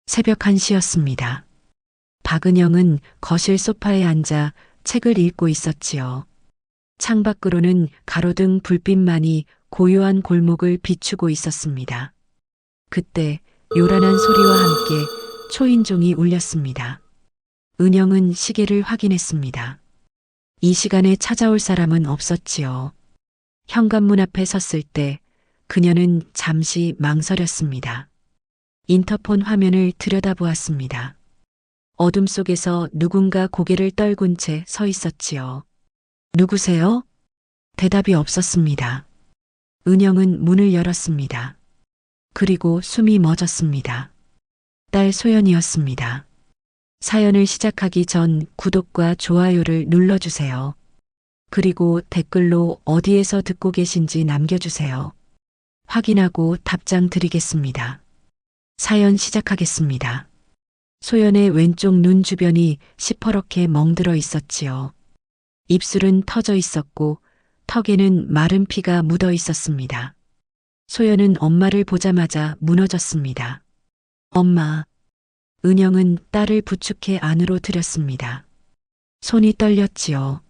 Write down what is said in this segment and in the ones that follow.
새벽 1시였습니다. 박은영은 거실 소파에 앉아 책을 읽고 있었지요. 창밖으로는 가로등 불빛만이 고요한 골목을 비추고 있었습니다. 그때 요란한 소리와 함께 초인종이 울렸습니다. 은영은 시계를 확인했습니다. 이 시간에 찾아올 사람은 없었지요. 현관문 앞에 섰을 때 그녀는 잠시 망설였습니다. 인터폰 화면을 들여다보았습니다. 어둠 속에서 누군가 고개를 떨군 채 서 있었지요. 누구세요? 대답이 없었습니다. 은영은 문을 열었습니다. 그리고 숨이 멎었습니다. 딸 소연이었습니다. 사연을 시작하기 전 구독과 좋아요를 눌러주세요. 그리고 댓글로 어디에서 듣고 계신지 남겨주세요. 확인하고 답장 드리겠습니다. 사연 시작하겠습니다. 소연의 왼쪽 눈 주변이 시퍼렇게 멍들어 있었지요. 입술은 터져 있었고 턱에는 마른 피가 묻어 있었습니다. 소연은 엄마를 보자마자 무너졌습니다. 엄마. 은영은 딸을 부축해 안으로 들였습니다. 손이 떨렸지요.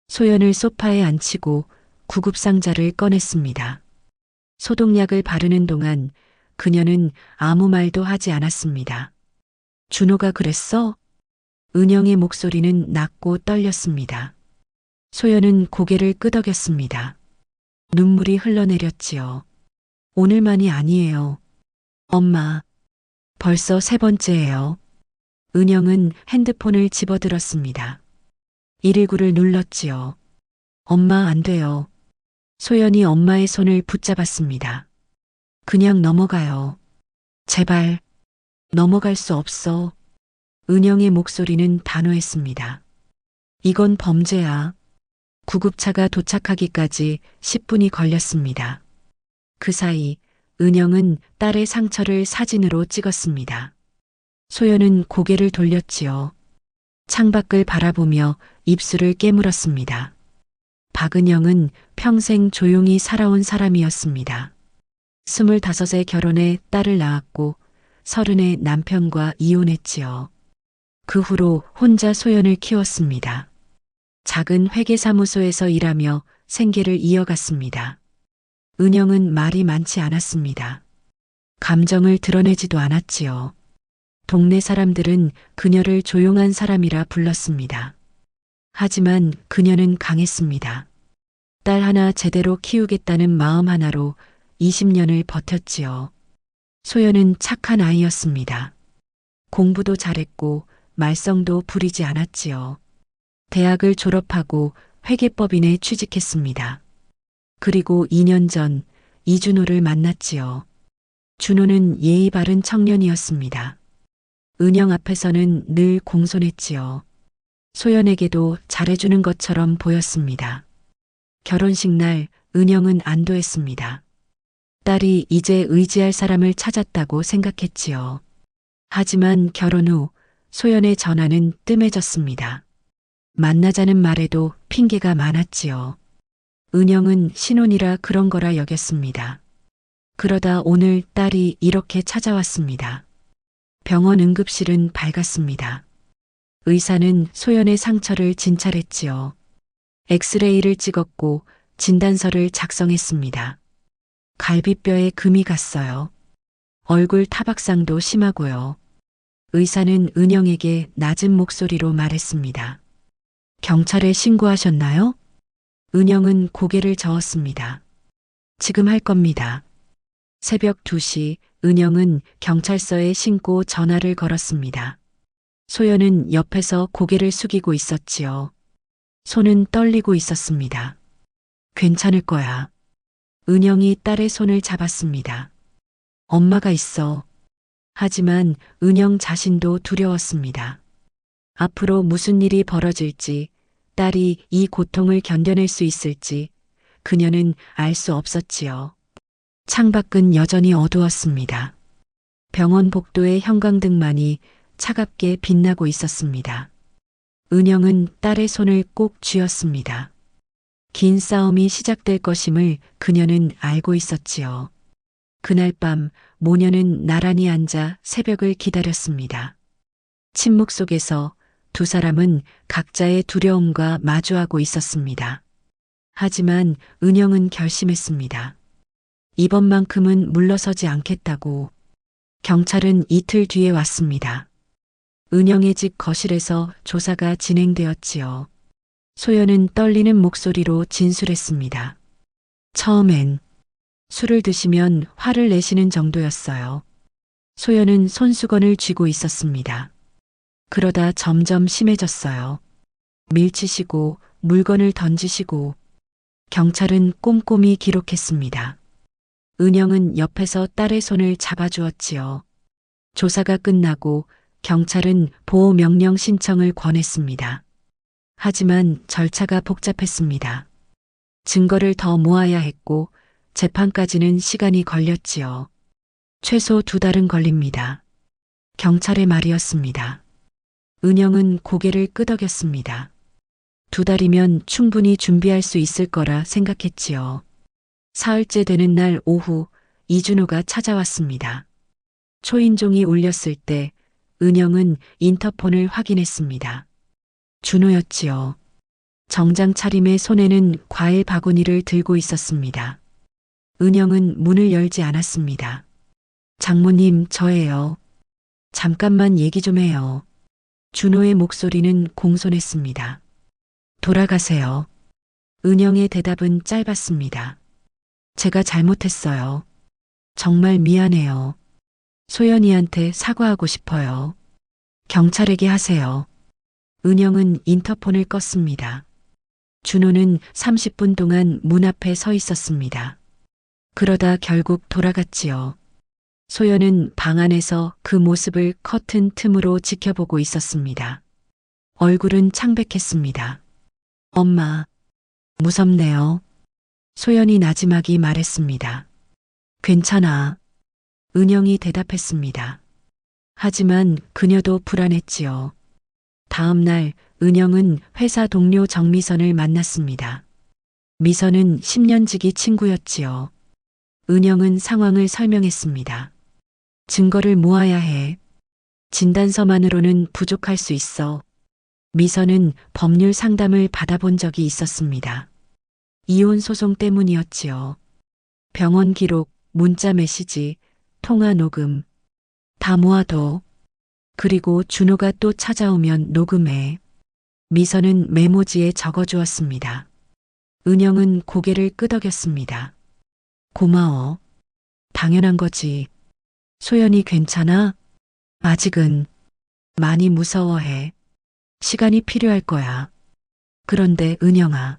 소연을 소파에 앉히고 구급상자를 꺼냈습니다. 소독약을 바르는 동안 그녀는 아무 말도 하지 않았습니다. 준호가 그랬어? 은영의 목소리는 낮고 떨렸습니다. 소연은 고개를 끄덕였습니다. 눈물이 흘러내렸지요. 오늘만이 아니에요. 엄마, 벌써 3번째예요. 은영은 핸드폰을 집어들었습니다. 119를 눌렀지요. 엄마 안 돼요. 소연이 엄마의 손을 붙잡았습니다. 그냥 넘어가요. 제발, 넘어갈 수 없어. 은영의 목소리는 단호했습니다. 이건 범죄야. 구급차가 도착하기까지 10분이 걸렸습니다. 그 사이 은영은 딸의 상처를 사진으로 찍었습니다. 소연은 고개를 돌렸지요. 창밖을 바라보며 입술을 깨물었습니다. 박은영은 평생 조용히 살아온 사람이었습니다. 25에 결혼해 딸을 낳았고 30에 남편과 이혼했지요. 그 후로 혼자 소연을 키웠습니다. 작은 회계사무소에서 일하며 생계를 이어갔습니다. 은영은 말이 많지 않았습니다. 감정을 드러내지도 않았지요. 동네 사람들은 그녀를 조용한 사람이라 불렀습니다. 하지만 그녀는 강했습니다. 딸 하나 제대로 키우겠다는 마음 하나로 20년을 버텼지요. 소연은 착한 아이였습니다. 공부도 잘했고 말썽도 부리지 않았지요. 대학을 졸업하고 회계법인에 취직했습니다. 그리고 2년 전 이준호를 만났지요. 준호는 예의 바른 청년이었습니다. 은영 앞에서는 늘 공손했지요. 소연에게도 잘해주는 것처럼 보였습니다. 결혼식 날 은영은 안도했습니다. 딸이 이제 의지할 사람을 찾았다고 생각했지요. 하지만 결혼 후 소연의 전화는 뜸해졌습니다. 만나자는 말에도 핑계가 많았지요. 은영은 신혼이라 그런 거라 여겼습니다. 그러다 오늘 딸이 이렇게 찾아왔습니다. 병원 응급실은 밝았습니다. 의사는 소연의 상처를 진찰했지요. 엑스레이를 찍었고 진단서를 작성했습니다. 갈비뼈에 금이 갔어요. 얼굴 타박상도 심하고요. 의사는 은영에게 낮은 목소리로 말했습니다. 경찰에 신고하셨나요? 은영은 고개를 저었습니다. 지금 할 겁니다. 새벽 2시 은영은 경찰서에 신고 전화를 걸었습니다. 소연은 옆에서 고개를 숙이고 있었지요. 손은 떨리고 있었습니다. 괜찮을 거야. 은영이 딸의 손을 잡았습니다. 엄마가 있어. 하지만 은영 자신도 두려웠습니다. 앞으로 무슨 일이 벌어질지, 딸이 이 고통을 견뎌낼 수 있을지 그녀는 알 수 없었지요. 창밖은 여전히 어두웠습니다. 병원 복도의 형광등만이 차갑게 빛나고 있었습니다. 은영은 딸의 손을 꼭 쥐었습니다. 긴 싸움이 시작될 것임을 그녀는 알고 있었지요. 그날 밤 모녀는 나란히 앉아 새벽을 기다렸습니다. 침묵 속에서 두 사람은 각자의 두려움과 마주하고 있었습니다. 하지만 은영은 결심했습니다. 이번만큼은 물러서지 않겠다고. 경찰은 이틀 뒤에 왔습니다. 은영의 집 거실에서 조사가 진행되었지요. 소연은 떨리는 목소리로 진술했습니다. 처음엔 술을 드시면 화를 내시는 정도였어요. 소연은 손수건을 쥐고 있었습니다. 그러다 점점 심해졌어요. 밀치시고 물건을 던지시고. 경찰은 꼼꼼히 기록했습니다. 은영은 옆에서 딸의 손을 잡아주었지요. 조사가 끝나고 경찰은 보호 명령 신청을 권했습니다. 하지만 절차가 복잡했습니다. 증거를 더 모아야 했고 재판까지는 시간이 걸렸지요. 최소 2달은 걸립니다. 경찰의 말이었습니다. 은영은 고개를 끄덕였습니다. 2달이면 충분히 준비할 수 있을 거라 생각했지요. 사흘째 되는 날 오후 이준호가 찾아왔습니다. 초인종이 울렸을 때 은영은 인터폰을 확인했습니다. 준호였지요. 정장 차림의 손에는 과일 바구니를 들고 있었습니다. 은영은 문을 열지 않았습니다. 장모님, 저예요. 잠깐만 얘기 좀 해요. 준호의 목소리는 공손했습니다. 돌아가세요. 은영의 대답은 짧았습니다. 제가 잘못했어요. 정말 미안해요. 소연이한테 사과하고 싶어요. 경찰에게 하세요. 은영은 인터폰을 껐습니다. 준호는 30분 동안 문 앞에 서 있었습니다. 그러다 결국 돌아갔지요. 소연은 방 안에서 그 모습을 커튼 틈으로 지켜보고 있었습니다. 얼굴은 창백했습니다. 엄마, 무섭네요. 소연이 나지막이 말했습니다. 괜찮아. 은영이 대답했습니다. 하지만 그녀도 불안했지요. 다음 날 은영은 회사 동료 정미선을 만났습니다. 미선은 10년 지기 친구였지요. 은영은 상황을 설명했습니다. 증거를 모아야 해. 진단서만으로는 부족할 수 있어. 미선은 법률 상담을 받아본 적이 있었습니다. 이혼 소송 때문이었지요. 병원 기록, 문자 메시지, 통화 녹음. 다 모아둬. 그리고 준호가 또 찾아오면 녹음해. 미선은 메모지에 적어주었습니다. 은영은 고개를 끄덕였습니다. 고마워. 당연한 거지. 소연이 괜찮아? 아직은. 많이 무서워해. 시간이 필요할 거야. 그런데 은영아.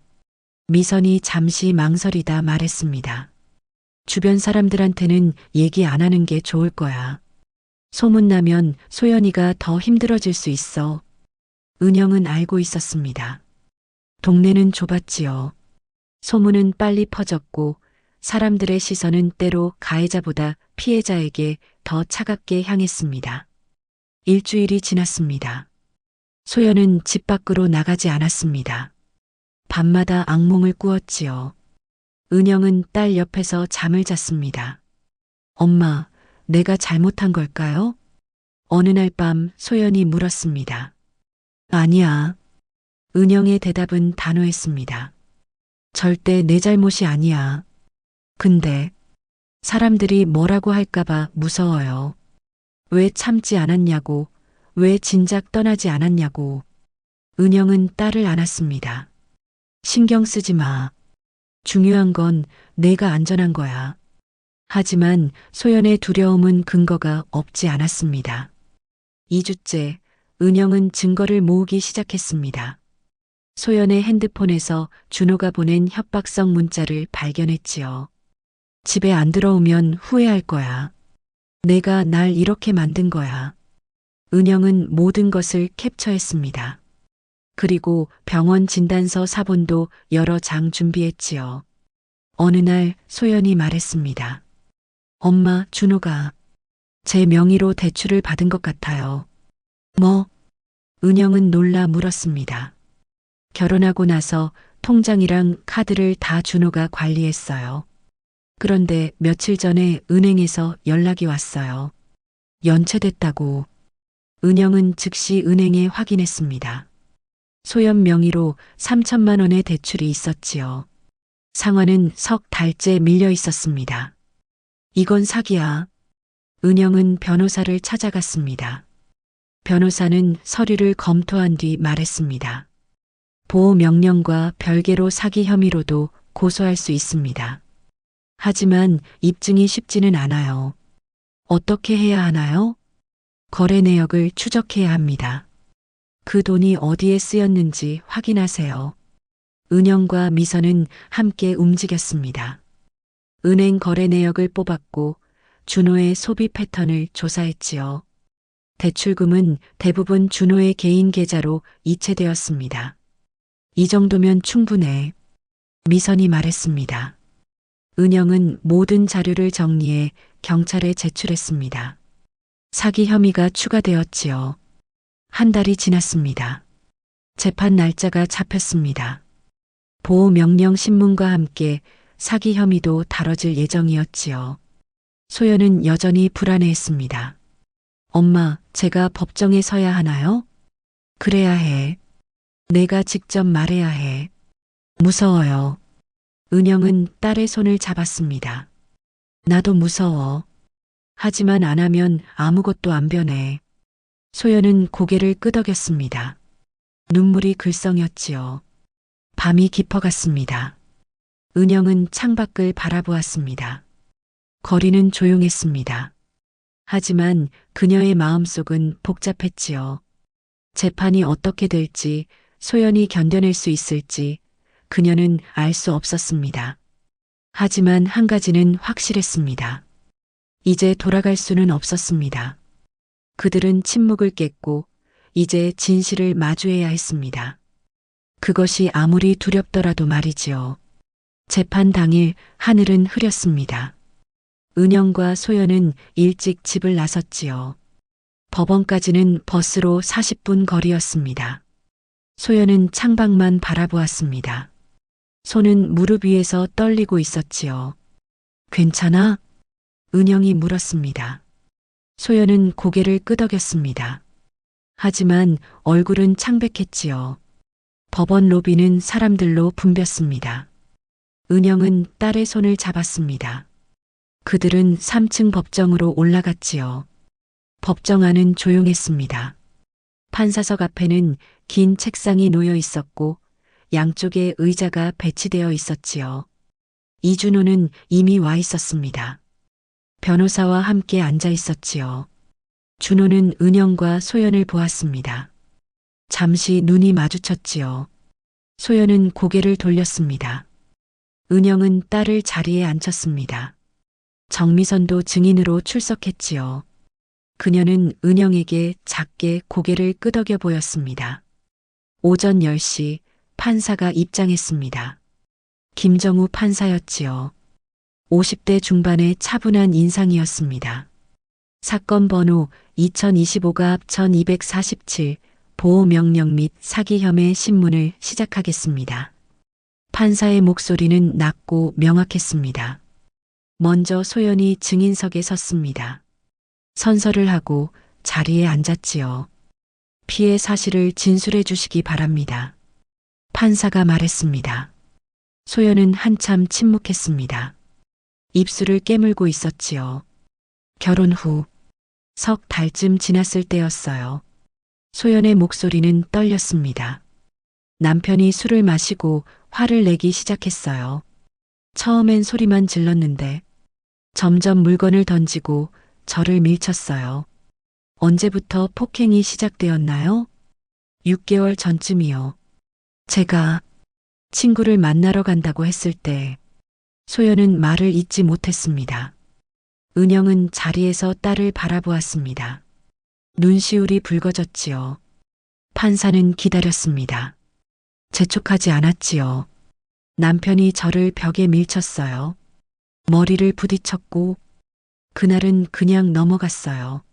미선이 잠시 망설이다 말했습니다. 주변 사람들한테는 얘기 안 하는 게 좋을 거야. 소문나면 소연이가 더 힘들어질 수 있어. 은영은 알고 있었습니다. 동네는 좁았지요. 소문은 빨리 퍼졌고 사람들의 시선은 때로 가해자보다 피해자에게 더 차갑게 향했습니다. 일주일이 지났습니다. 소연은 집 밖으로 나가지 않았습니다. 밤마다 악몽을 꾸었지요. 은영은 딸 옆에서 잠을 잤습니다. 엄마, 내가 잘못한 걸까요? 어느 날 밤 소연이 물었습니다. 아니야. 은영의 대답은 단호했습니다. 절대 내 잘못이 아니야. 근데 사람들이 뭐라고 할까봐 무서워요. 왜 참지 않았냐고, 왜 진작 떠나지 않았냐고. 은영은 딸을 안았습니다. 신경 쓰지 마. 중요한 건 내가 안전한 거야. 하지만 소연의 두려움은 근거가 없지 않았습니다. 2주째 은영은 증거를 모으기 시작했습니다. 소연의 핸드폰에서 준호가 보낸 협박성 문자를 발견했지요. 집에 안 들어오면 후회할 거야. 내가 날 이렇게 만든 거야. 은영은 모든 것을 캡처했습니다. 그리고 병원 진단서 사본도 여러 장 준비했지요. 어느 날 소연이 말했습니다. 엄마, 준호가 제 명의로 대출을 받은 것 같아요. 뭐? 은영은 놀라 물었습니다. 결혼하고 나서 통장이랑 카드를 다 준호가 관리했어요. 그런데 며칠 전에 은행에서 연락이 왔어요. 연체됐다고. 은영은 즉시 은행에 확인했습니다. 소연 명의로 3천만 원의 대출이 있었지요. 상환은 석 달째 밀려 있었습니다. 이건 사기야. 은영은 변호사를 찾아갔습니다. 변호사는 서류를 검토한 뒤 말했습니다. 보호 명령과 별개로 사기 혐의로도 고소할 수 있습니다. 하지만 입증이 쉽지는 않아요. 어떻게 해야 하나요? 거래 내역을 추적해야 합니다. 그 돈이 어디에 쓰였는지 확인하세요. 은영과 미선은 함께 움직였습니다. 은행 거래 내역을 뽑았고 준호의 소비 패턴을 조사했지요. 대출금은 대부분 준호의 개인 계좌로 이체되었습니다. 이 정도면 충분해. 미선이 말했습니다. 은영은 모든 자료를 정리해 경찰에 제출했습니다. 사기 혐의가 추가되었지요. 한 달이 지났습니다. 재판 날짜가 잡혔습니다. 보호명령 신문과 함께 사기 혐의도 다뤄질 예정이었지요. 소연은 여전히 불안해했습니다. 엄마, 제가 법정에 서야 하나요? 그래야 해. 내가 직접 말해야 해. 무서워요. 은영은 딸의 손을 잡았습니다. 나도 무서워. 하지만 안 하면 아무것도 안 변해. 소연은 고개를 끄덕였습니다. 눈물이 글썽였지요. 밤이 깊어갔습니다. 은영은 창밖을 바라보았습니다. 거리는 조용했습니다. 하지만 그녀의 마음속은 복잡했지요. 재판이 어떻게 될지, 소연이 견뎌낼 수 있을지 그녀는 알 수 없었습니다. 하지만 한 가지는 확실했습니다. 이제 돌아갈 수는 없었습니다. 그들은 침묵을 깼고 이제 진실을 마주해야 했습니다. 그것이 아무리 두렵더라도 말이지요. 재판 당일 하늘은 흐렸습니다. 은영과 소연은 일찍 집을 나섰지요. 법원까지는 버스로 40분 거리였습니다. 소연은 창밖만 바라보았습니다. 손은 무릎 위에서 떨리고 있었지요. 괜찮아? 은영이 물었습니다. 소연은 고개를 끄덕였습니다. 하지만 얼굴은 창백했지요. 법원 로비는 사람들로 붐볐습니다. 은영은 딸의 손을 잡았습니다. 그들은 3층 법정으로 올라갔지요. 법정 안은 조용했습니다. 판사석 앞에는 긴 책상이 놓여 있었고 양쪽에 의자가 배치되어 있었지요. 이준호는 이미 와 있었습니다. 변호사와 함께 앉아 있었지요. 준호는 은영과 소연을 보았습니다. 잠시 눈이 마주쳤지요. 소연은 고개를 돌렸습니다. 은영은 딸을 자리에 앉혔습니다. 정미선도 증인으로 출석했지요. 그녀는 은영에게 작게 고개를 끄덕여 보였습니다. 오전 10시 판사가 입장했습니다. 김정우 판사였지요. 50대 중반의 차분한 인상이었습니다. 사건 번호 2025-1247 보호명령 및 사기 혐의 신문을 시작하겠습니다. 판사의 목소리는 낮고 명확했습니다. 먼저 소연이 증인석에 섰습니다. 선서를 하고 자리에 앉았지요. 피해 사실을 진술해 주시기 바랍니다. 판사가 말했습니다. 소연은 한참 침묵했습니다. 입술을 깨물고 있었지요. 결혼 후 석 달쯤 지났을 때였어요. 소연의 목소리는 떨렸습니다. 남편이 술을 마시고 화를 내기 시작했어요. 처음엔 소리만 질렀는데 점점 물건을 던지고 저를 밀쳤어요. 언제부터 폭행이 시작되었나요? 6개월 전쯤이요. 제가 친구를 만나러 간다고 했을 때 소연은 말을 잇지 못했습니다. 은영은 자리에서 딸을 바라보았습니다. 눈시울이 붉어졌지요. 판사는 기다렸습니다. 재촉하지 않았지요. 남편이 저를 벽에 밀쳤어요. 머리를 부딪혔고 그날은 그냥 넘어갔어요.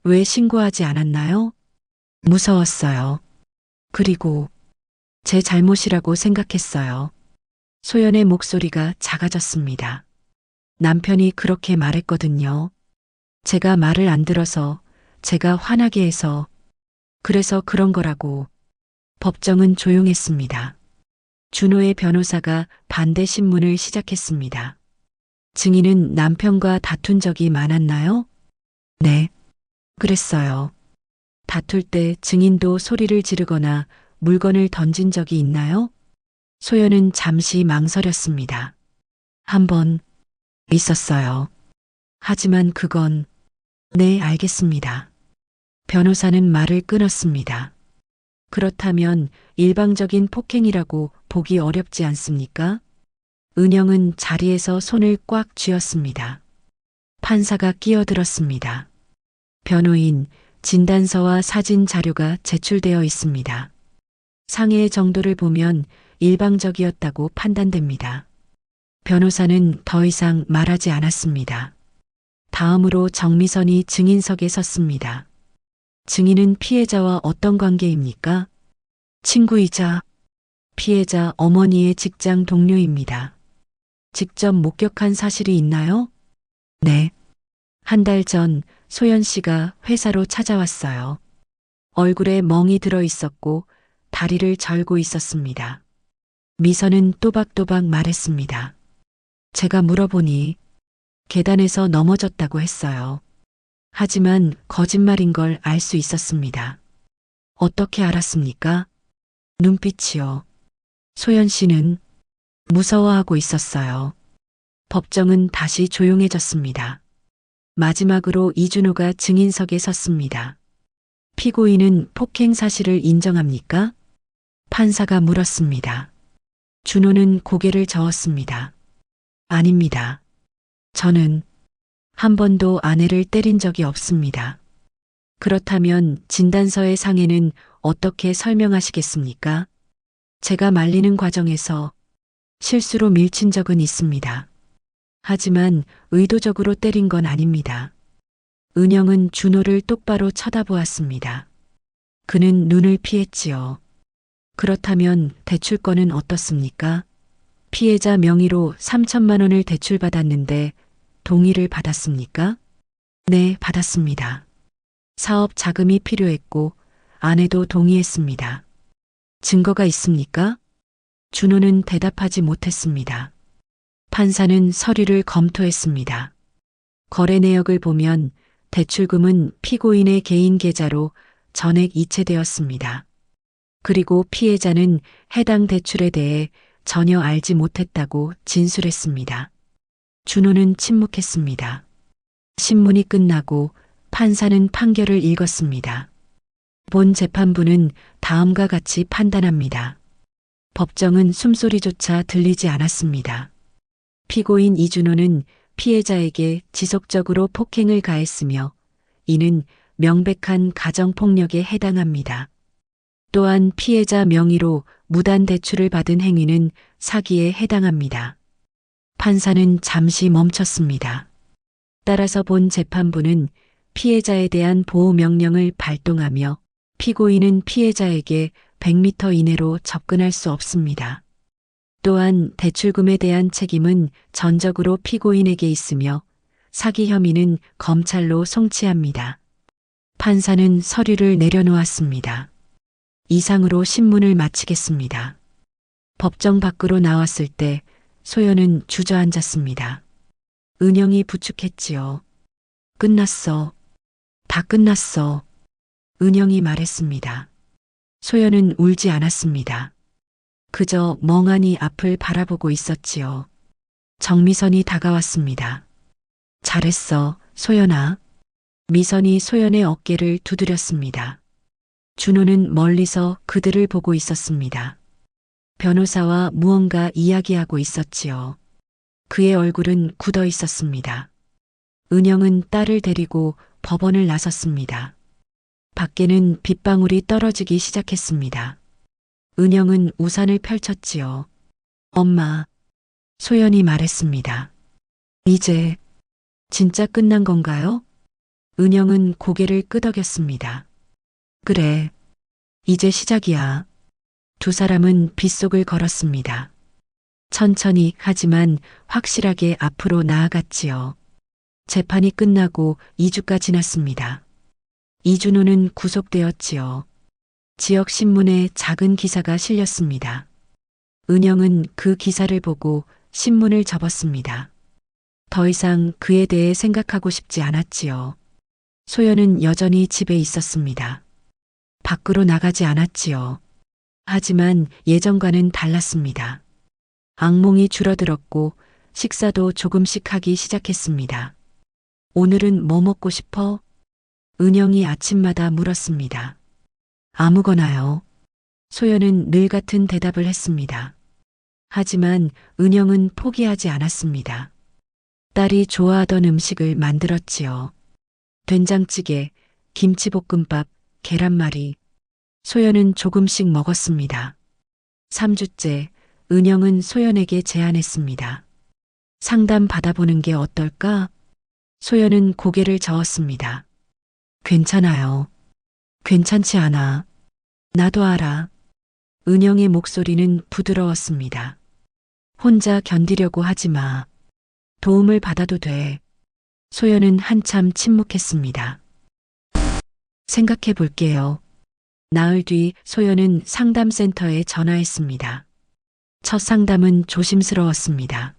왜 신고하지 않았나요? 무서웠어요. 그리고 제 잘못이라고 생각했어요. 소연의 목소리가 작아졌습니다. 남편이 그렇게 말했거든요. 제가 말을 안 들어서, 제가 화나게 해서, 그래서 그런 거라고. 법정은 조용했습니다. 준호의 변호사가 반대 신문을 시작했습니다. 증인은 남편과 다툰 적이 많았나요? 네, 그랬어요. 다툴 때 증인도 소리를 지르거나 물건을 던진 적이 있나요? 소연은 잠시 망설였습니다. 한 번 있었어요. 하지만 그건 네, 알겠습니다. 변호사는 말을 끊었습니다. 그렇다면 일방적인 폭행이라고 보기 어렵지 않습니까? 은영은 자리에서 손을 꽉 쥐었습니다. 판사가 끼어들었습니다. 변호인, 진단서와 사진 자료가 제출되어 있습니다. 상해의 정도를 보면 일방적이었다고 판단됩니다. 변호사는 더 이상 말하지 않았습니다. 다음으로 정미선이 증인석에 섰습니다. 증인은 피해자와 어떤 관계입니까? 친구이자 피해자 어머니의 직장 동료입니다. 직접 목격한 사실이 있나요? 네. 한 달 전 소연 씨가 회사로 찾아왔어요. 얼굴에 멍이 들어 있었고 다리를 절고 있었습니다. 미선은 또박또박 말했습니다. 제가 물어보니 계단에서 넘어졌다고 했어요. 하지만 거짓말인 걸 알 수 있었습니다. 어떻게 알았습니까? 눈빛이요. 소연 씨는 무서워하고 있었어요. 법정은 다시 조용해졌습니다. 마지막으로 이준호가 증인석에 섰습니다. 피고인은 폭행 사실을 인정합니까? 판사가 물었습니다. 준호는 고개를 저었습니다. 아닙니다. 저는 한 번도 아내를 때린 적이 없습니다. 그렇다면 진단서의 상해는 어떻게 설명하시겠습니까? 제가 말리는 과정에서 실수로 밀친 적은 있습니다. 하지만 의도적으로 때린 건 아닙니다. 은영은 준호를 똑바로 쳐다보았습니다. 그는 눈을 피했지요. 그렇다면 대출권은 어떻습니까? 피해자 명의로 3천만 원을 대출받았는데 동의를 받았습니까? 네, 받았습니다. 사업 자금이 필요했고 아내도 동의했습니다. 증거가 있습니까? 준호는 대답하지 못했습니다. 판사는 서류를 검토했습니다. 거래 내역을 보면 대출금은 피고인의 개인 계좌로 전액 이체되었습니다. 그리고 피해자는 해당 대출에 대해 전혀 알지 못했다고 진술했습니다. 준호는 침묵했습니다. 신문이 끝나고 판사는 판결을 읽었습니다. 본 재판부는 다음과 같이 판단합니다. 법정은 숨소리조차 들리지 않았습니다. 피고인 이준호는 피해자에게 지속적으로 폭행을 가했으며 이는 명백한 가정폭력에 해당합니다. 또한 피해자 명의로 무단 대출을 받은 행위는 사기에 해당합니다. 판사는 잠시 멈췄습니다. 따라서 본 재판부는 피해자에 대한 보호 명령을 발동하며 피고인은 피해자에게 100m 이내로 접근할 수 없습니다. 또한 대출금에 대한 책임은 전적으로 피고인에게 있으며 사기 혐의는 검찰로 송치합니다. 판사는 서류를 내려놓았습니다. 이상으로 신문을 마치겠습니다. 법정 밖으로 나왔을 때 소연은 주저앉았습니다. 은영이 부축했지요. 끝났어. 다 끝났어. 은영이 말했습니다. 소연은 울지 않았습니다. 그저 멍하니 앞을 바라보고 있었지요. 정미선이 다가왔습니다. 잘했어, 소연아. 미선이 소연의 어깨를 두드렸습니다. 준호는 멀리서 그들을 보고 있었습니다. 변호사와 무언가 이야기하고 있었지요. 그의 얼굴은 굳어 있었습니다. 은영은 딸을 데리고 법원을 나섰습니다. 밖에는 빗방울이 떨어지기 시작했습니다. 은영은 우산을 펼쳤지요. 엄마, 소연이 말했습니다. 이제 진짜 끝난 건가요? 은영은 고개를 끄덕였습니다. 그래, 이제 시작이야. 두 사람은 빗속을 걸었습니다. 천천히 하지만 확실하게 앞으로 나아갔지요. 재판이 끝나고 2주가 지났습니다. 이준호는 구속되었지요. 지역 신문에 작은 기사가 실렸습니다. 은영은 그 기사를 보고 신문을 접었습니다. 더 이상 그에 대해 생각하고 싶지 않았지요. 소연은 여전히 집에 있었습니다. 밖으로 나가지 않았지요. 하지만 예전과는 달랐습니다. 악몽이 줄어들었고 식사도 조금씩 하기 시작했습니다. 오늘은 뭐 먹고 싶어? 은영이 아침마다 물었습니다. 아무거나요. 소연은 늘 같은 대답을 했습니다. 하지만 은영은 포기하지 않았습니다. 딸이 좋아하던 음식을 만들었지요. 된장찌개, 김치볶음밥, 계란말이. 소연은 조금씩 먹었습니다. 3주째 은영은 소연에게 제안했습니다. 상담 받아보는 게 어떨까? 소연은 고개를 저었습니다. 괜찮아요. 괜찮지 않아. 나도 알아. 은영의 목소리는 부드러웠습니다. 혼자 견디려고 하지 마. 도움을 받아도 돼. 소연은 한참 침묵했습니다. 생각해 볼게요. 나흘 뒤 소연은 상담센터에 전화했습니다. 첫 상담은 조심스러웠습니다.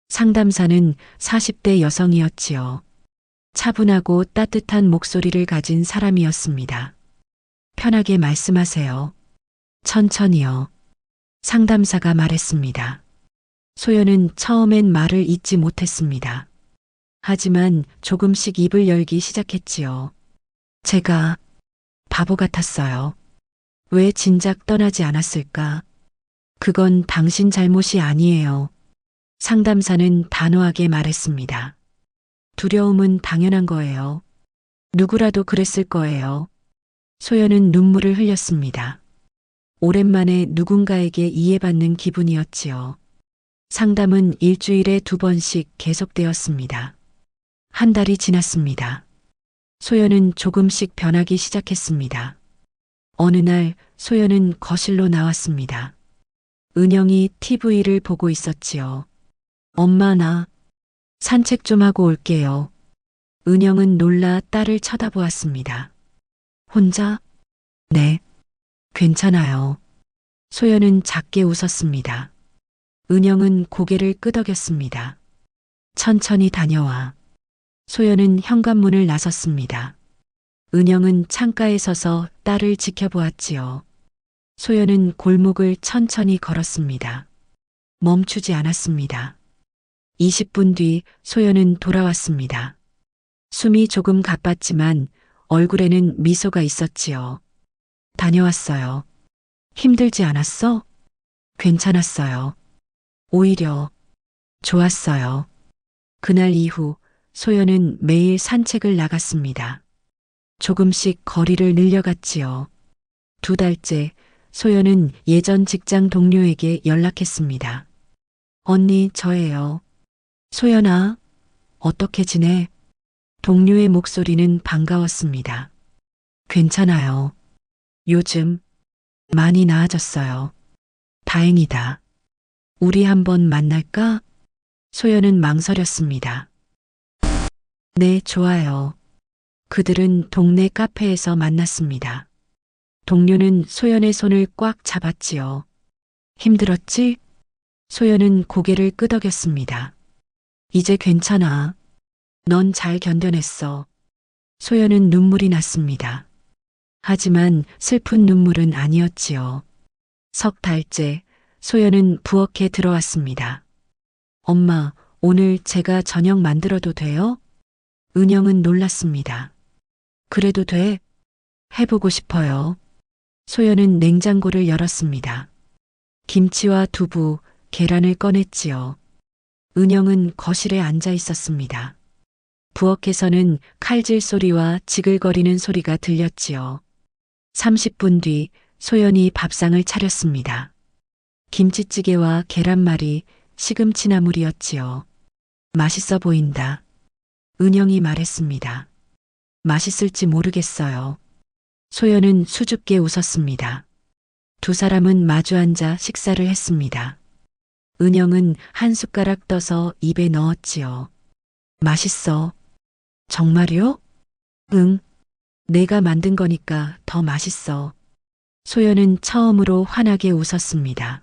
상담사는 40대 여성이었지요. 차분하고 따뜻한 목소리를 가진 사람이었습니다. 편하게 말씀하세요. 천천히요. 상담사가 말했습니다. 소연은 처음엔 말을 잇지 못했습니다. 하지만 조금씩 입을 열기 시작했지요. 제가 바보 같았어요. 왜 진작 떠나지 않았을까? 그건 당신 잘못이 아니에요. 상담사는 단호하게 말했습니다. 두려움은 당연한 거예요. 누구라도 그랬을 거예요. 소연은 눈물을 흘렸습니다. 오랜만에 누군가에게 이해받는 기분이었지요. 상담은 일주일에 2번씩 계속되었습니다. 한 달이 지났습니다. 소연은 조금씩 변하기 시작했습니다. 어느 날 소연은 거실로 나왔습니다. 은영이 TV를 보고 있었지요. 엄마, 나 산책 좀 하고 올게요. 은영은 놀라 딸을 쳐다보았습니다. 혼자? 네. 괜찮아요. 소연은 작게 웃었습니다. 은영은 고개를 끄덕였습니다. 천천히 다녀와. 소연은 현관문을 나섰습니다. 은영은 창가에 서서 딸을 지켜보았지요. 소연은 골목을 천천히 걸었습니다. 멈추지 않았습니다. 20분 뒤 소연은 돌아왔습니다. 숨이 조금 가빴지만 얼굴에는 미소가 있었지요. 다녀왔어요. 힘들지 않았어? 괜찮았어요. 오히려 좋았어요. 그날 이후 소연은 매일 산책을 나갔습니다. 조금씩 거리를 늘려갔지요. 2달째 소연은 예전 직장 동료에게 연락했습니다. 언니, 저예요. 소연아, 어떻게 지내? 동료의 목소리는 반가웠습니다. 괜찮아요. 요즘 많이 나아졌어요. 다행이다. 우리 한번 만날까? 소연은 망설였습니다. 네, 좋아요. 그들은 동네 카페에서 만났습니다. 동료는 소연의 손을 꽉 잡았지요. 힘들었지? 소연은 고개를 끄덕였습니다. 이제 괜찮아. 넌 잘 견뎌냈어. 소연은 눈물이 났습니다. 하지만 슬픈 눈물은 아니었지요. 3달째 소연은 부엌에 들어왔습니다. 엄마, 오늘 제가 저녁 만들어도 돼요? 은영은 놀랐습니다. 그래도 돼? 해보고 싶어요. 소연은 냉장고를 열었습니다. 김치와 두부, 계란을 꺼냈지요. 은영은 거실에 앉아 있었습니다. 부엌에서는 칼질 소리와 지글거리는 소리가 들렸지요. 30분 뒤 소연이 밥상을 차렸습니다. 김치찌개와 계란말이, 시금치나물이었지요. 맛있어 보인다. 은영이 말했습니다. 맛있을지 모르겠어요. 소연은 수줍게 웃었습니다. 두 사람은 마주 앉아 식사를 했습니다. 은영은 한 숟가락 떠서 입에 넣었지요. 맛있어. 정말요? 응. 내가 만든 거니까 더 맛있어. 소연은 처음으로 환하게 웃었습니다.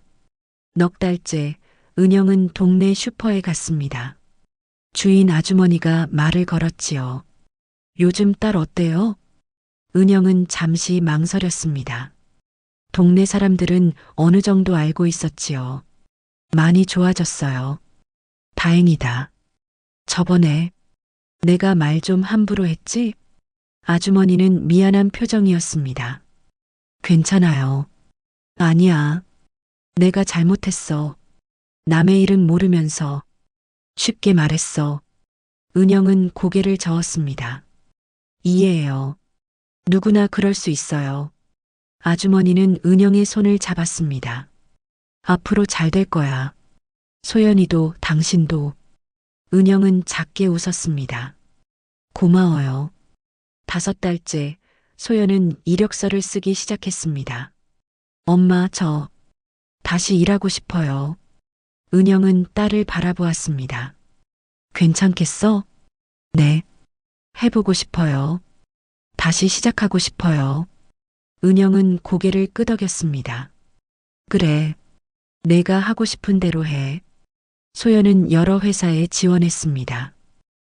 넉 달째 은영은 동네 슈퍼에 갔습니다. 주인 아주머니가 말을 걸었지요. 요즘 딸 어때요? 은영은 잠시 망설였습니다. 동네 사람들은 어느 정도 알고 있었지요. 많이 좋아졌어요. 다행이다. 저번에 내가 말 좀 함부로 했지? 아주머니는 미안한 표정이었습니다. 괜찮아요. 아니야. 내가 잘못했어. 남의 일은 모르면서 쉽게 말했어. 은영은 고개를 저었습니다. 이해해요. 누구나 그럴 수 있어요. 아주머니는 은영의 손을 잡았습니다. 앞으로 잘 될 거야. 소연이도 당신도. 은영은 작게 웃었습니다. 고마워요. 5달째 소연은 이력서를 쓰기 시작했습니다. 엄마, 저 다시 일하고 싶어요. 은영은 딸을 바라보았습니다. 괜찮겠어? 네. 해보고 싶어요. 다시 시작하고 싶어요. 은영은 고개를 끄덕였습니다. 그래. 내가 하고 싶은 대로 해. 소연은 여러 회사에 지원했습니다.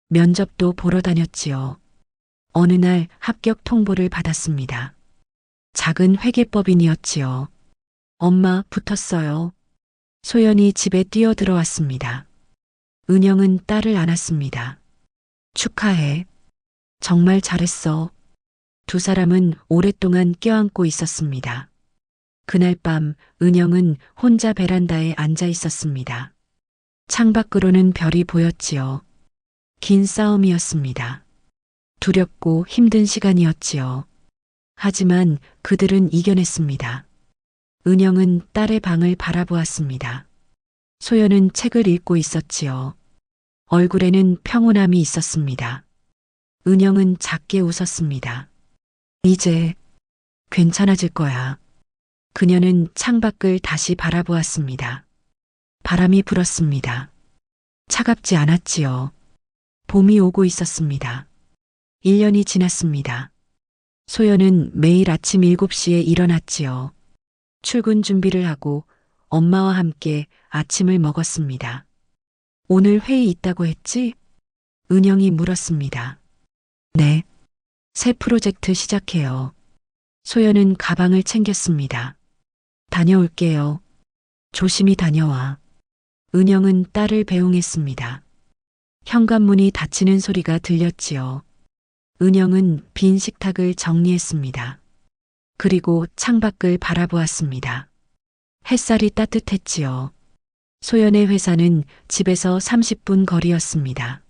면접도 보러 다녔지요. 어느 날 합격 통보를 받았습니다. 작은 회계법인이었지요. 엄마, 붙었어요. 소연이 집에 뛰어들어왔습니다. 은영은 딸을 안았습니다. 축하해. 정말 잘했어. 두 사람은 오랫동안 껴안고 있었습니다. 그날 밤 은영은 혼자 베란다에 앉아 있었습니다. 창밖으로는 별이 보였지요. 긴 싸움이었습니다. 두렵고 힘든 시간이었지요. 하지만 그들은 이겨냈습니다. 은영은 딸의 방을 바라보았습니다. 소연은 책을 읽고 있었지요. 얼굴에는 평온함이 있었습니다. 은영은 작게 웃었습니다. 이제 괜찮아질 거야. 그녀는 창밖을 다시 바라보았습니다. 바람이 불었습니다. 차갑지 않았지요. 봄이 오고 있었습니다. 1년이 지났습니다. 소연은 매일 아침 7시에 일어났지요. 출근 준비를 하고 엄마와 함께 아침을 먹었습니다. 오늘 회의 있다고 했지? 은영이 물었습니다. 네. 새 프로젝트 시작해요. 소연은 가방을 챙겼습니다. 다녀올게요. 조심히 다녀와. 은영은 딸을 배웅했습니다. 현관문이 닫히는 소리가 들렸지요. 은영은 빈 식탁을 정리했습니다. 그리고 창밖을 바라보았습니다. 햇살이 따뜻했지요. 소연의 회사는 집에서 30분 거리였습니다.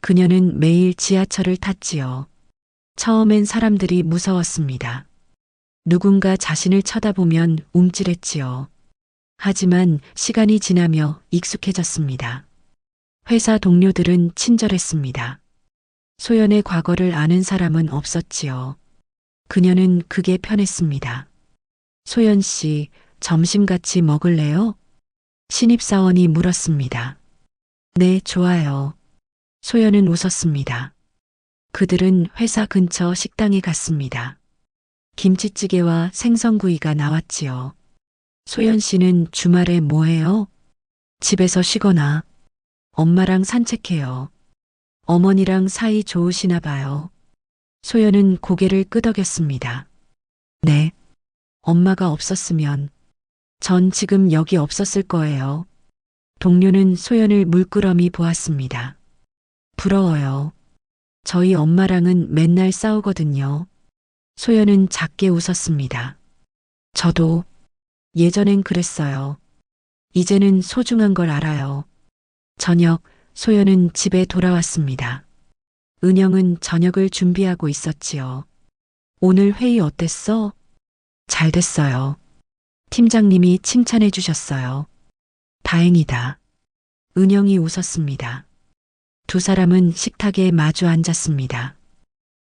그녀는 매일 지하철을 탔지요. 처음엔 사람들이 무서웠습니다. 누군가 자신을 쳐다보면 움찔했지요. 하지만 시간이 지나며 익숙해졌습니다. 회사 동료들은 친절했습니다. 소연의 과거를 아는 사람은 없었지요. 그녀는 그게 편했습니다. 소연 씨, 점심 같이 먹을래요? 신입사원이 물었습니다. 네, 좋아요. 소연은 웃었습니다. 그들은 회사 근처 식당에 갔습니다. 김치찌개와 생선구이가 나왔지요. 소연 씨는 주말에 뭐 해요? 집에서 쉬거나 엄마랑 산책해요. 어머니랑 사이 좋으시나 봐요. 소연은 고개를 끄덕였습니다. 네. 엄마가 없었으면 전 지금 여기 없었을 거예요. 동료는 소연을 물끄러미 보았습니다. 부러워요. 저희 엄마랑은 맨날 싸우거든요. 소연은 작게 웃었습니다. 저도 예전엔 그랬어요. 이제는 소중한 걸 알아요. 저녁, 소연은 집에 돌아왔습니다. 은영은 저녁을 준비하고 있었지요. 오늘 회의 어땠어? 잘 됐어요. 팀장님이 칭찬해 주셨어요. 다행이다. 은영이 웃었습니다. 두 사람은 식탁에 마주 앉았습니다.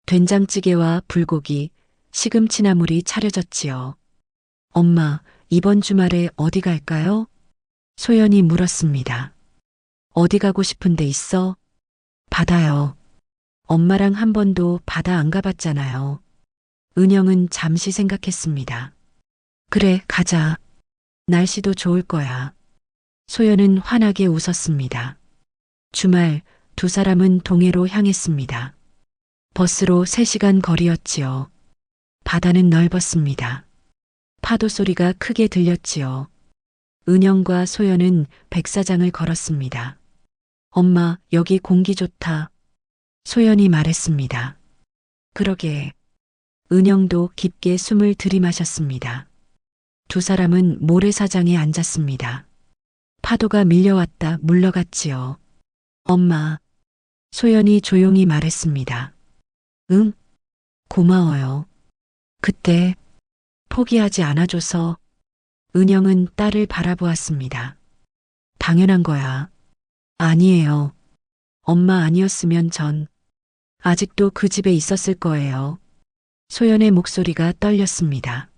된장찌개와 불고기, 시금치나물이 차려졌지요. 엄마, 이번 주말에 어디 갈까요? 소연이 물었습니다. 어디 가고 싶은 데 있어? 바다요. 엄마랑 한 번도 바다 안 가봤잖아요. 은영은 잠시 생각했습니다. 그래, 가자. 날씨도 좋을 거야. 소연은 환하게 웃었습니다. 주말 두 사람은 동해로 향했습니다. 버스로 3시간 거리였지요. 바다는 넓었습니다. 파도 소리가 크게 들렸지요. 은영과 소연은 백사장을 걸었습니다. 엄마, 여기 공기 좋다. 소연이 말했습니다. 그러게. 은영도 깊게 숨을 들이마셨습니다. 두 사람은 모래사장에 앉았습니다. 파도가 밀려왔다 물러갔지요. 엄마, 소연이 조용히 말했습니다. 응? 고마워요. 그때 포기하지 않아줘서. 은영은 딸을 바라보았습니다. 당연한 거야. 아니에요. 엄마 아니었으면 전 아직도 그 집에 있었을 거예요. 소연의 목소리가 떨렸습니다.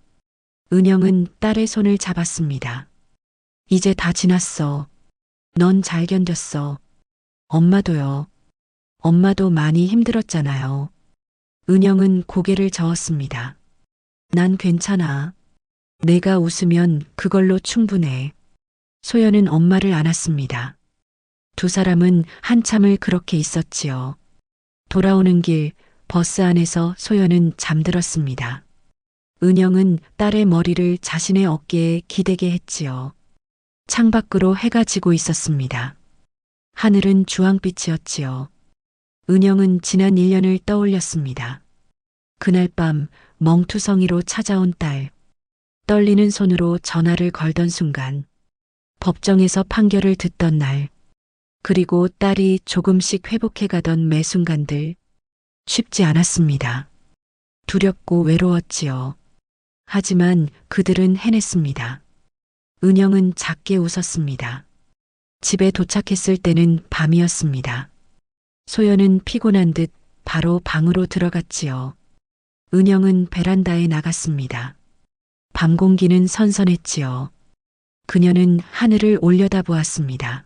은영은 딸의 손을 잡았습니다. 이제 다 지났어. 넌 잘 견뎠어. 엄마도요. 엄마도 많이 힘들었잖아요. 은영은 고개를 저었습니다. 난 괜찮아. 내가 웃으면 그걸로 충분해. 소연은 엄마를 안았습니다. 두 사람은 한참을 그렇게 있었지요. 돌아오는 길 버스 안에서 소연은 잠들었습니다. 은영은 딸의 머리를 자신의 어깨에 기대게 했지요. 창밖으로 해가 지고 있었습니다. 하늘은 주황빛이었지요. 은영은 지난 1년을 떠올렸습니다. 그날 밤 멍투성이로 찾아온 딸. 떨리는 손으로 전화를 걸던 순간. 법정에서 판결을 듣던 날. 그리고 딸이 조금씩 회복해가던 매 순간들. 쉽지 않았습니다. 두렵고 외로웠지요. 하지만 그들은 해냈습니다. 은영은 작게 웃었습니다. 집에 도착했을 때는 밤이었습니다. 소연은 피곤한 듯 바로 방으로 들어갔지요. 은영은 베란다에 나갔습니다. 밤 공기는 선선했지요. 그녀는 하늘을 올려다보았습니다.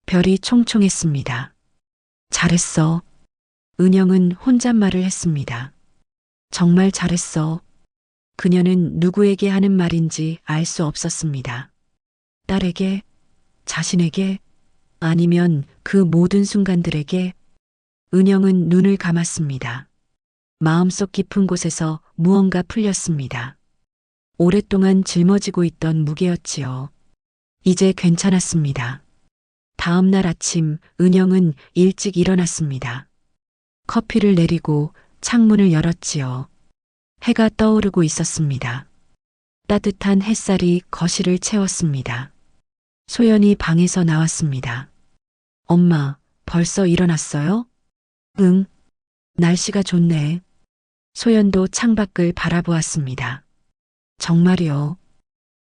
별이 총총했습니다. 잘했어. 은영은 혼잣말을 했습니다. 정말 잘했어. 그녀는 누구에게 하는 말인지 알 수 없었습니다. 딸에게, 자신에게, 아니면 그 모든 순간들에게. 은영은 눈을 감았습니다. 마음속 깊은 곳에서 무언가 풀렸습니다. 오랫동안 짊어지고 있던 무게였지요. 이제 괜찮았습니다. 다음 날 아침 은영은 일찍 일어났습니다. 커피를 내리고 창문을 열었지요. 해가 떠오르고 있었습니다. 따뜻한 햇살이 거실을 채웠습니다. 소연이 방에서 나왔습니다. 엄마, 벌써 일어났어요? 응. 날씨가 좋네. 소연도 창밖을 바라보았습니다. 정말요.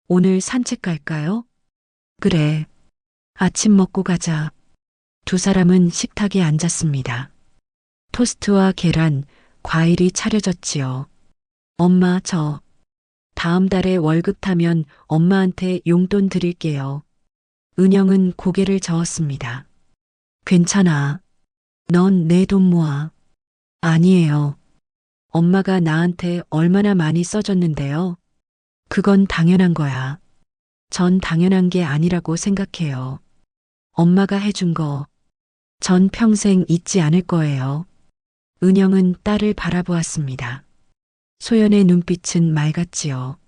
오늘 산책 갈까요? 그래. 아침 먹고 가자. 두 사람은 식탁에 앉았습니다. 토스트와 계란, 과일이 차려졌지요. 엄마, 저 다음 달에 월급 타면 엄마한테 용돈 드릴게요. 은영은 고개를 저었습니다. 괜찮아. 넌 내 돈 모아. 아니에요. 엄마가 나한테 얼마나 많이 써줬는데요. 그건 당연한 거야. 전 당연한 게 아니라고 생각해요. 엄마가 해준 거, 전 평생 잊지 않을 거예요. 은영은 딸을 바라보았습니다. 소연의 눈빛은 맑았지요.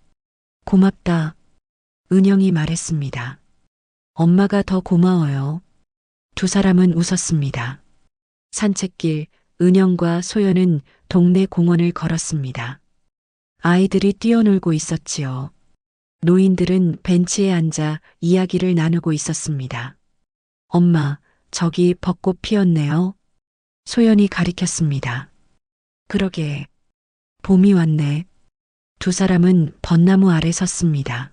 고맙다. 은영이 말했습니다. 엄마가 더 고마워요. 두 사람은 웃었습니다. 산책길, 은영과 소연은 동네 공원을 걸었습니다. 아이들이 뛰어놀고 있었지요. 노인들은 벤치에 앉아 이야기를 나누고 있었습니다. 엄마, 저기 벚꽃 피었네요. 소연이 가리켰습니다. 그러게, 봄이 왔네. 두 사람은 벚나무 아래 섰습니다.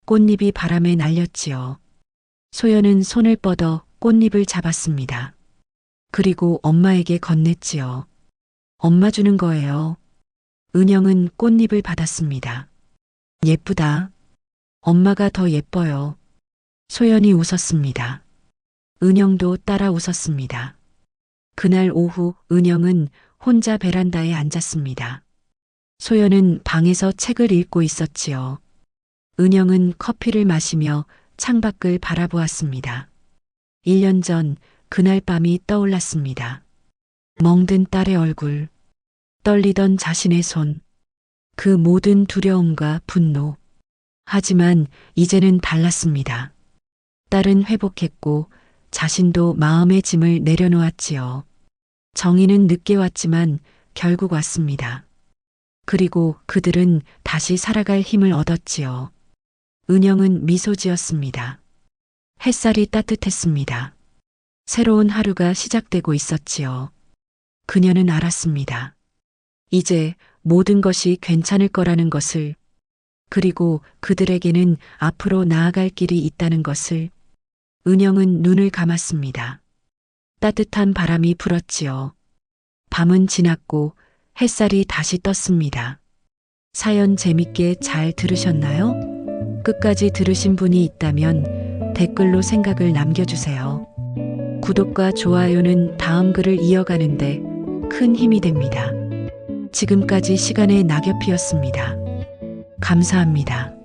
꽃잎이 바람에 날렸지요. 소연은 손을 뻗어 꽃잎을 잡았습니다. 그리고 엄마에게 건넸지요. 엄마 주는 거예요. 은영은 꽃잎을 받았습니다. 예쁘다. 엄마가 더 예뻐요. 소연이 웃었습니다. 은영도 따라 웃었습니다. 그날 오후 은영은 혼자 베란다에 앉았습니다. 소연은 방에서 책을 읽고 있었지요. 은영은 커피를 마시며 창밖을 바라보았습니다. 1년 전 그날 밤이 떠올랐습니다. 멍든 딸의 얼굴, 떨리던 자신의 손, 그 모든 두려움과 분노. 하지만 이제는 달랐습니다. 딸은 회복했고 자신도 마음의 짐을 내려놓았지요. 정의는 늦게 왔지만 결국 왔습니다. 그리고 그들은 다시 살아갈 힘을 얻었지요. 은영은 미소 지었습니다. 햇살이 따뜻했습니다. 새로운 하루가 시작되고 있었지요. 그녀는 알았습니다. 이제 모든 것이 괜찮을 거라는 것을, 그리고 그들에게는 앞으로 나아갈 길이 있다는 것을. 은영은 눈을 감았습니다. 따뜻한 바람이 불었지요. 밤은 지났고 햇살이 다시 떴습니다. 사연 재밌게 잘 들으셨나요? 끝까지 들으신 분이 있다면 댓글로 생각을 남겨주세요. 구독과 좋아요는 다음 글을 이어가는데 큰 힘이 됩니다. 지금까지 시간의 낙엽이었습니다. 감사합니다.